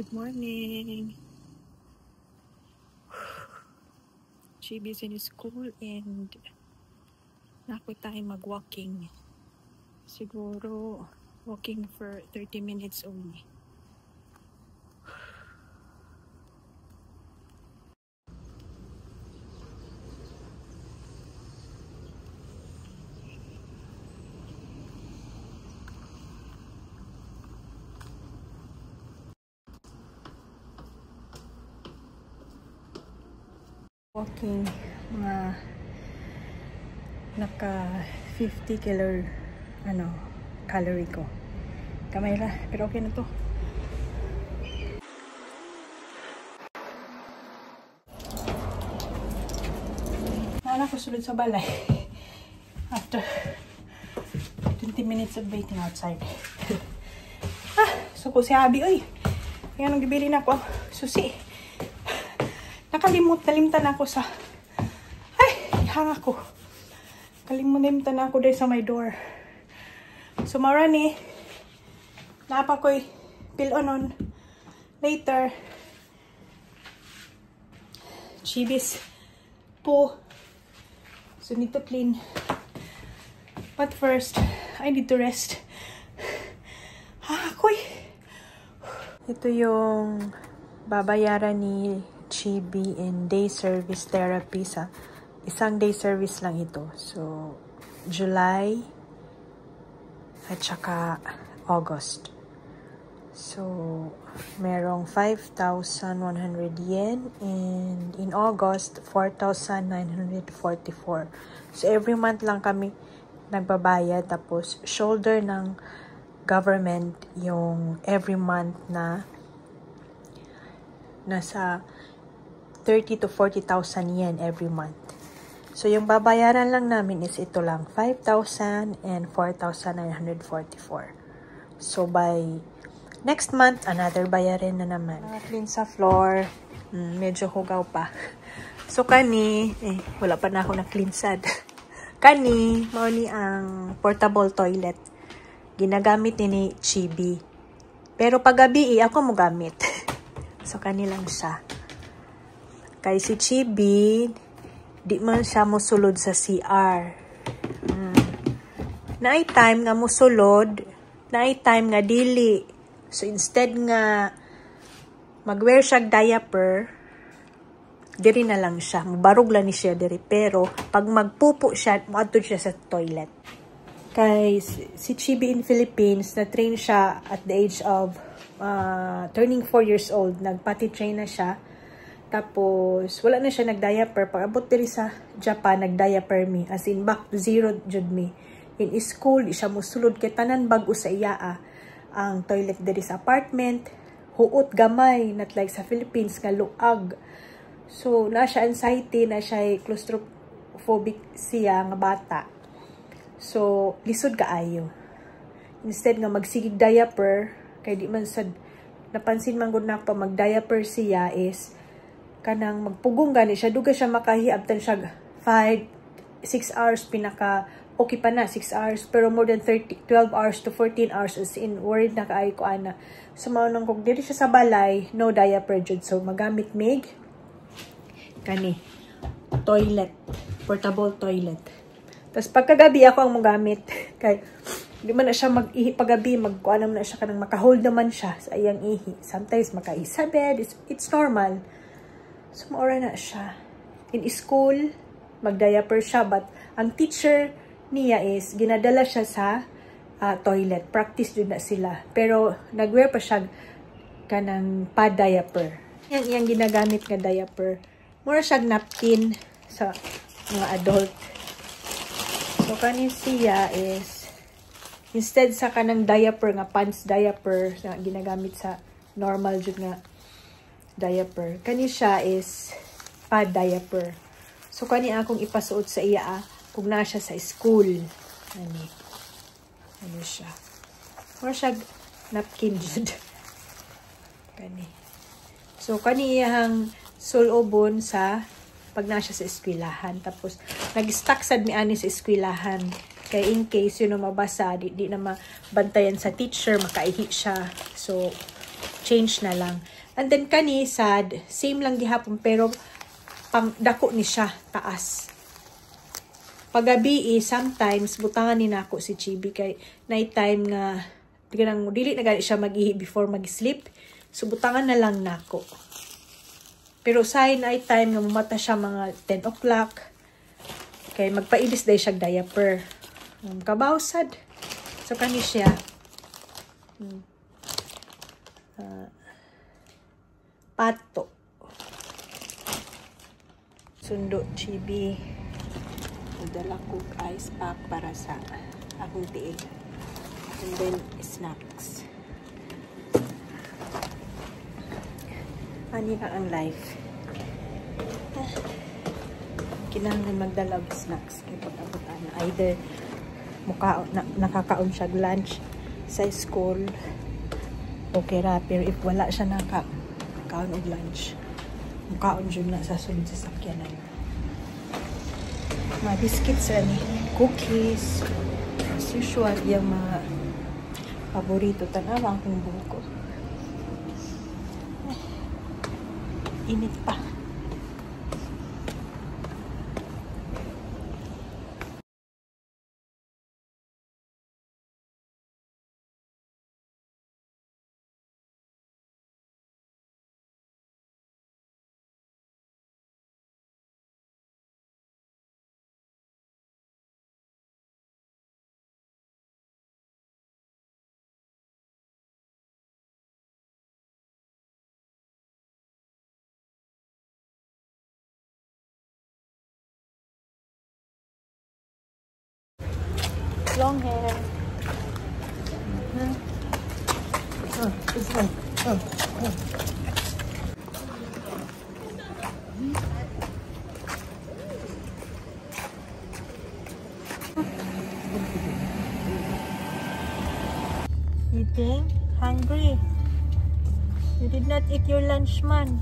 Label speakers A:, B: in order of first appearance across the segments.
A: Good morning. Chibi's in school and naku tayo mag-walking. Siguro walking for 30 minutes only. Walking, mga naka 50 calorie ko. Kamay la, pero okay na to. Wala ko sulod sa balay. After 20 minutes of waiting outside. Suko si Abby, oy. Kaya nung gibili na ako, susi. Nakalimtan ako sa... Ay! Hanga ko. Kalimutan ako dahil sa my door. So, marani. Napa ko'y pilonon. Later. Chibis. Po. So, need to clean. But first, I need to rest. Hanga ko'y. Ito yung babayaran ni Chibi in day service therapy sa isang day service lang ito. So, July at saka August. So, merong 5,100 yen and in August, 4,944. So, every month lang kami nagbabayad tapos shoulder ng government yung every month na nasa 30 to 40,000 yen every month. So, yung babayaran lang namin is ito lang, 5,000 and 4,944. So, by next month, another bayarin na naman. Clean sa floor. Medyo hugaw pa. So, kani, wala pa na ako na-clean sad. Kani, mauni ang portable toilet. Ginagamit ni Chibi. Pero pag gabi, ako mo gamit. So, kani lang siya. Kay si Chibi, di man siya musulod sa CR. Naay time nga musulod, naay time nga dili. So, instead nga mag-wear siya diaper, diri na lang siya. Mabarog lang ni siya diri. Pero, pag magpupo siya, maadtod siya sa toilet. Kay si Chibi in Philippines, na-train siya at the age of turning 4 years old. Nagpati-train na siya. Tapos, wala na siya nag-diaper. Pag abot diri sa Japan, nag-diaper me. As in, back to zero jud me. In school, di siya musulod kay tanan bago sa iyaa. Ang toilet diri sa apartment, huot gamay, not like sa Philippines, nga luag. So, na siya anxiety, na siya claustrophobic siya nga bata. So, lisod kaayo. Instead nga magsigig diaper, kay di man sad, napansin man gud na pa mag-diaper siya is, kanang magpugong gani siya, duga siya makahiabtan siya 5-6 hours, pinaka okay pa na 6 hours, pero more than 12 hours to 14 hours as in worried na kaayo ko ana. So mao nang kog diri siya sa balay, no diaper jud, so magamit mig kani toilet, portable toilet. Tapos pagkagabi ako ang mogamit kay di man na siya mag-ihi paggabi, magkuan naman na siya kanang makahold naman siya sa iyang ihi. Sometimes makaihi sa bed, it's normal. So, maura na siya. In school, mag-diaper siya. But, ang teacher niya is, ginadala siya sa toilet. Practice doon na sila. Pero, nag-wear pa siya kanang pad-diaper. Yang ginagamit nga diaper. Mura siya napkin sa mga adult. So, kanin siya is, instead sa kanang diaper, nga pants diaper, na ginagamit sa normal jud nga diaper. Kani siya is pad diaper. So, kani akong ipasuot sa iya kung na siya sa school. Ano siya. Or siya napkin jud. Kani. So, kani iyang sulobon sa pag na siya sa eskwelahan. Tapos, nag-stuck sad mi ani sa eskwelahan. Kaya in case yun mabasa, di na mabantayan sa teacher, makaihi siya. So, change na lang. And then kani sad, same lang gihapon pero pang dako ni siya taas. Pagabi sometimes butangan ni nako si Chibi kay night time nga dili na gani siya mag-ihi before mag-sleep. So butangan na lang nako. Pero sa night time nga mumata siya mga 10 o'clock. Kay magpailis day siya diaper. Kabawsad. So kani siya. Pato. Sundo Chibi. Dala ko ice pack para sa akong tiig. And then snacks. Ani na ang life. Kinahanglan magdala og snacks kay pag-abutan na either nakakaon siya lunch sa school okay ra, pero if wala siya nakakaon og lunch mukaon jud na sa sulod sa sakyanan. Mga biscuits ni cookies as usual yung mga paborito tanawa akong buko. Init pa. Long hair. This one. Eating? Hungry? You did not eat your lunch, man.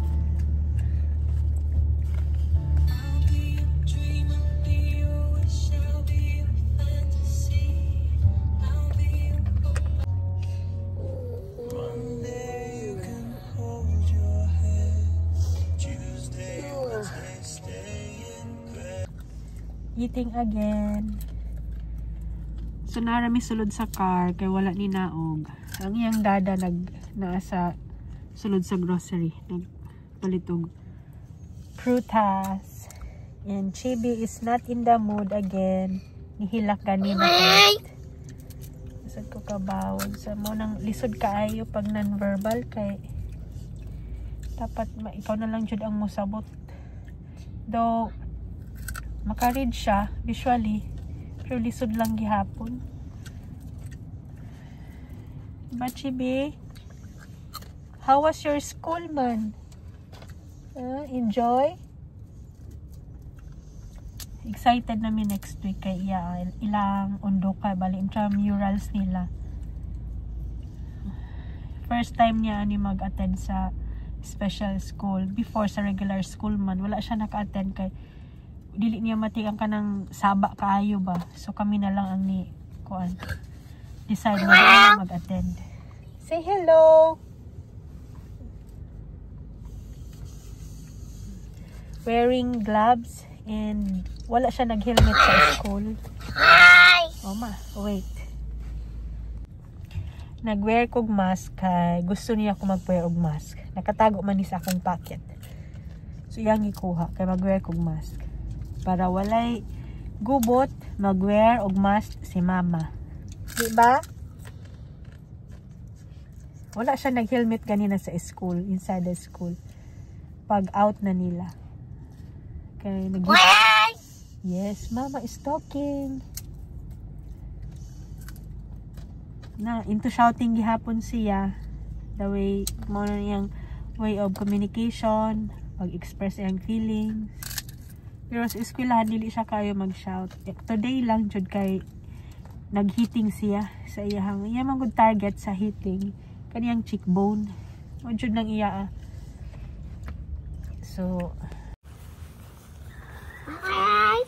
A: Eating again. So narami sulod sa car kay wala ni naog. Ang iyang dada nasa sulod sa grocery, nagpalitog prutas. And Chibi is not in the mood again. Nihilak ganina. Lisod ko kabawon sa mo nang lisod kaayo pag non-verbal kay dapat ikaw na lang jud ang musabot. Though makaread siya visually pero lisod lang gihapon. But Chibi, how was your school, man? Enjoy? Excited namin next week kay ilang undoka bali intramurals nila. First time niya ani mag-attend sa special school. Before sa regular school man wala siya naka-attend kay dili niya matigang ka ng saba kaayo ba. So kami na lang ang decide na mag-attend. Say hello. Wearing gloves and wala siya nag-helmet sa school. Hi. Mama, wait. Nag-wear kog mask kay gusto niya ako mag-wear og mask. Nakatago man ni sa akong pocket. So iyang ikuha kay mag-wear kog mask. Para walay gubot, mag-wear og mask si mama. Diba? Wala siya nag-helmet ganina sa school, inside the school. Pag out na nila. Kaya yes, mama is talking. Na, into shouting gihapon siya. The way, mo na niyang way of communication, pag-express iyang feelings. Pero sa eskwelahan, dili siya kayo mag-shout. Today lang, jud kay nag-hitting siya sa iyang good target sa hitting. Kaniyang cheekbone. O jud lang iya. So, hi!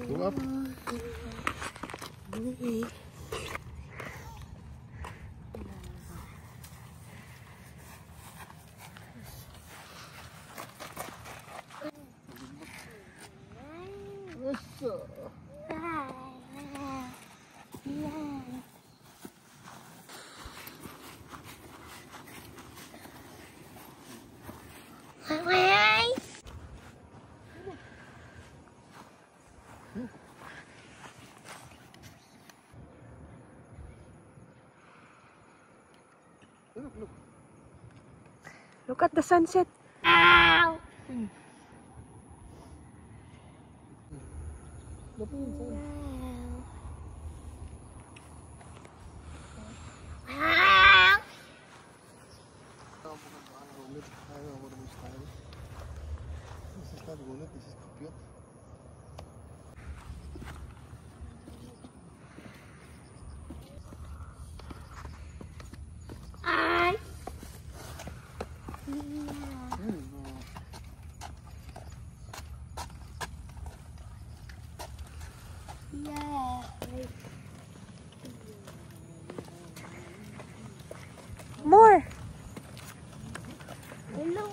B: Go up.
A: Look at the sunset.
B: Ow!
A: More.
B: Hello.